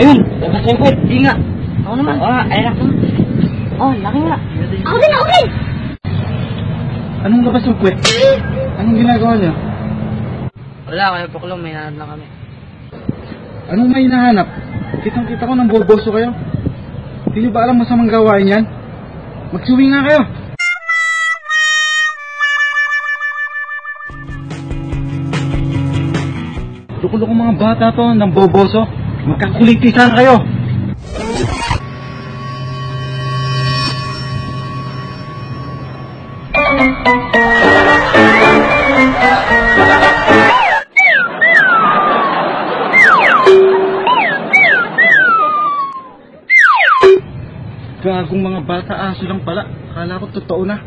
Ayun, labas yung kwet. Hindi nga. Ako naman. Oo nga, ayun na. Oh, laki nga. Ako din, ako din! Anong labas yung kwet? Anong ginagawa niya? Wala, kayo Poklong, may nanad lang kami. Anong may hinahanap? Kitang-kita ko ng boboso kayo. Hindi niyo ba alam masamang gawain yan? Magsuwi nga kayo. Loko-loko mga bata to ng boboso. Magkakulitisan kayo. Gagong mga bata, aso lang pala. Akala ko totoo na.